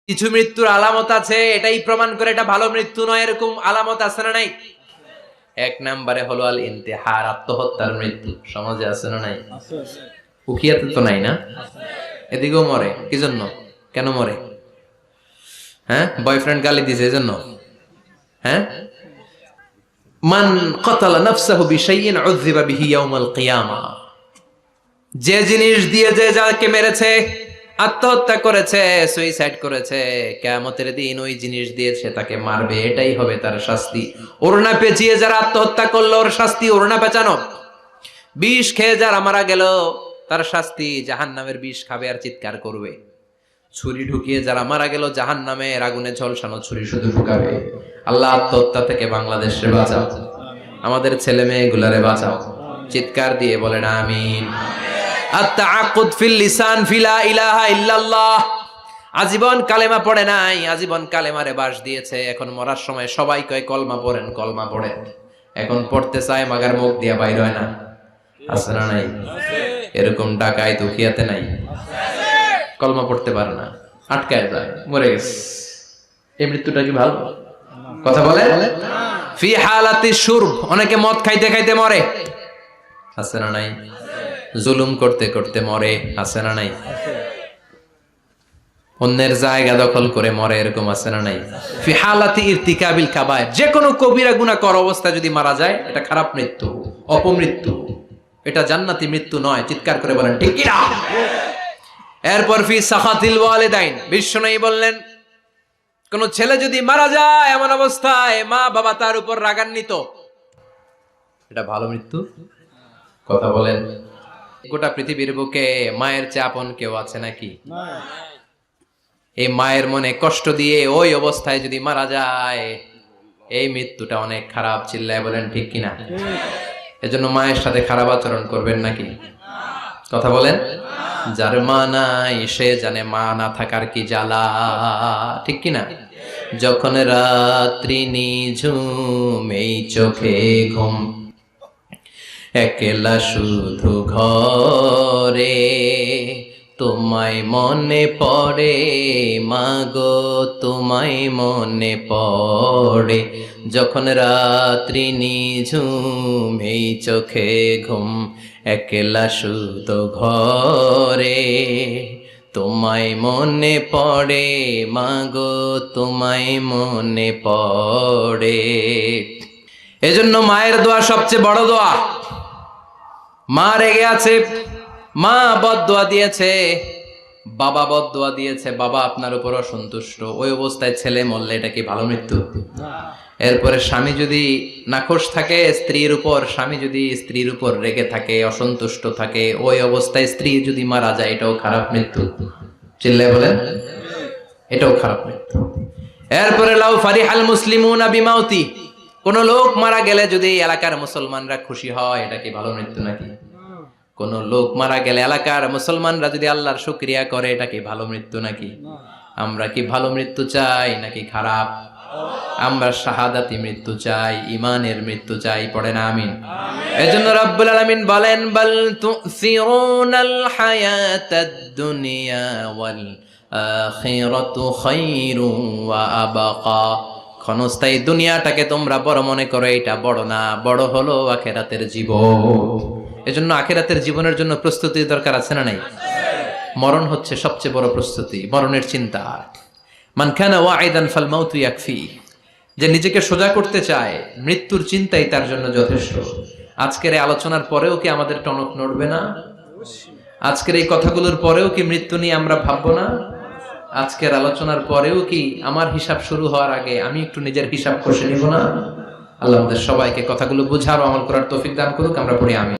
কিছু মৃত্যুর আলামত আছে, এটাই প্রমাণ করে এটা ভালো মৃত্যু নয়, এরকম আলামত আছে না নাই? এক নম্বরে হলো আল ইন্তেহার, আত্মহত্যার মৃত্যু। সমাজে আছে না নাই? উখিয়াতে তো নাই না? এদিকেও মরে, কি জন্য? কেন মরে? হ্যাঁ, বয়ফ্রেন্ড গালি দিছে এজন্য? হ্যাঁ, মান ক্বাতালা নাফসাহু বিশাইইন উযযিবা বিহি ইয়াউমাল কিয়ামাহ। যে জিনিস দিয়ে যে যাকে মেরেছে, আত্মহত্যা করেছে, সুইসাইড করেছে, কিয়ামতের দিন ওই জিনিস দিয়ে সে তাকে মারবে, এটাই হবে তার শাস্তি। ওড়না পেঁচিয়ে যারা আত্মহত্যা করলো ওর শাস্তি ওড়না পেঁচানো। বিষ খেয়ে যারা মারা গেল তার শাস্তি জাহান্নামের বিষ খাবে আর চিৎকার করবে। ছুরি ঢুকিয়ে যারা মারা গেল জাহান্নামের আগুনে ঝলসানো ছুরি শুধু ঢুকাবে। আল্লাহ আত্মহত্যা থেকে বাংলাদেশে বাঁচাও, আমাদের ছেলে মেয়েগুলারে বাঁচাও। চিৎকার দিয়ে বলেন আমিন। আত-তাআক্কুদ ফিল লিসান ফিলা ইলাহা ইল্লাল্লাহ। আজীবন কালেমা পড়ে নাই, আজীবন কালেমারে বাস দিয়েছে, এখন মরার সময় সবাই কয় কলমা পড়েন, কলমা পড়েন। এখন পড়তে চায় মাগার মুখ দিয়া বাইর হয় না। আছে না নাই? এরকম ডাকায় দুখিয়াতে নাই? কলমা পড়তে পারে না, আটকায় যায়, মরে গেছে। এই মৃত্যুটা কি ভালো? কথা বলে ফি হালাতি শুরব, অনেকে মদ খাইতে খাইতে মরে। আছে না নাই? জুলুম করতে করতে মরে। আছে না নাই? অন্যের জায়গা দখল করে মরে, এরকম আছে না নাই? ফি হালাতি ইরতিকাবিল কাবায়ের, যে কোনো কবিরা গুনাহ কর অবস্থা যদি মারা যায় এটা খারাপ মৃত্যু, অপমৃত্যু, এটা জান্নাতি মৃত্যু নয়। চিৎকার করে বলেন ঠিক কি না? এরপর ফি সাখাতিল ওয়ালিদাইন, বিশ্বনবী বললেন কোন ছেলে যদি মারা যায় এমন অবস্থায় মা বাবা তার উপর রাগান্বিত, এটা ভালো মৃত্যু? কথা বলেন। গোটা পৃথিবীর বুকে মায়ের চেয়ে আপন কেউ আছে নাকি? এই মায়ের মনে কষ্ট দিয়ে ওই অবস্থায় যদি মারা যায় এই মৃত্যুটা অনেক খারাপ। চিল্লায় বলেন ঠিক কিনা? এজন্য মায়ের সাথে খারাপ আচরণ করবেন নাকি? কথা বলেন। যার মা নাই সে জানে মা না থাকার কি জ্বালা, ঠিক কিনা? যখন রাত্রি নিঝুম এই চোখে ঘুম, একলা শুধু ঘরে তোমায় মনে পড়ে মাগো, তোমায় মনে পড়ে। যখন রাত্রি নিঝুম এই চোখে ঘুম, একলা শুধু ঘরে তোমায় মনে পড়ে মাগো, তোমায় মনে পড়ে। এজন্য মায়ের দোয়া সবচেয়ে বড় দোয়া। মা রেগে আছে, মা বদদোয়া দিয়েছে, বাবা বদদোয়া দিয়েছে, বাবা আপনার উপর অসন্তুষ্ট, ওই অবস্থায় ছেলে মরলে এটা কি ভালো মৃত্যু? এরপরে স্বামী যদি নাখোশ থাকে স্ত্রীর উপর, স্বামী যদি স্ত্রীর উপর রেগে থাকে, অসন্তুষ্ট থাকে, ওই অবস্থায় স্ত্রী যদি মারা যায় এটাও খারাপ মৃত্যু। চিল্লায় বলেন এটাও খারাপ মৃত্যু। এরপরে লাউ ফারিহাল মুসলিমুনা বিমাউতি, কোন লোক মারা গেলে যদি এলাকার মুসলমানরা খুশি হয় এটা কি ভালো মৃত্যু নাকি? কোন লোক মারা গেলে এলাকার মুসলমানরা যদি আল্লাহর শুকরিয়া করে এটা কি ভালো মৃত্যু নাকি? আমরা কি ভালো মৃত্যু চাই নাকি খারাপ? আমরা শাহাদাতি মৃত্যু চাই, ঈমানের মৃত্যু চাই। পড়েন আমিন। এজন্য রব্বুল আলামিন বলেন বাল তুসিরুনাল হায়াতাদ দুনিয়া ওয়াল আখিরাতু খায়রুন ওয়া আবকা। ক্ষণস্থায়ী দুনিয়াটাকে তোমরা বড় মনে করো, এটা বড় না, বড় হলো আখিরাতের জীবন। এজন্য আখিরাতের জীবনের জন্য প্রস্তুতির দরকার আছে না নাই? মরণ হচ্ছে সবচেয়ে বড় প্রস্তুতি, মরণের চিন্তা। মান কানা ওয়াইদান ফাল মাউতু ইয়াকফি, যে নিজেকে সোজা করতে চায় মৃত্যুর চিন্তাই তার জন্য যথেষ্ট। আজকের এই আলোচনার পরেও কি আমাদের টনক নড়বে না? আজকের এই কথাগুলোর পরেও কি মৃত্যু নিয়ে আমরা ভাববো না? আজকের আলোচনার পরেও কি আমার হিসাব শুরু হওয়ার আগে আমি একটু নিজের হিসাব কষে নিব না? আল্লাহ আমাদের সবাইকে কথাগুলো বুঝার ও আমল করার তৌফিক দান করুক। আমরা পড়ি আমিন।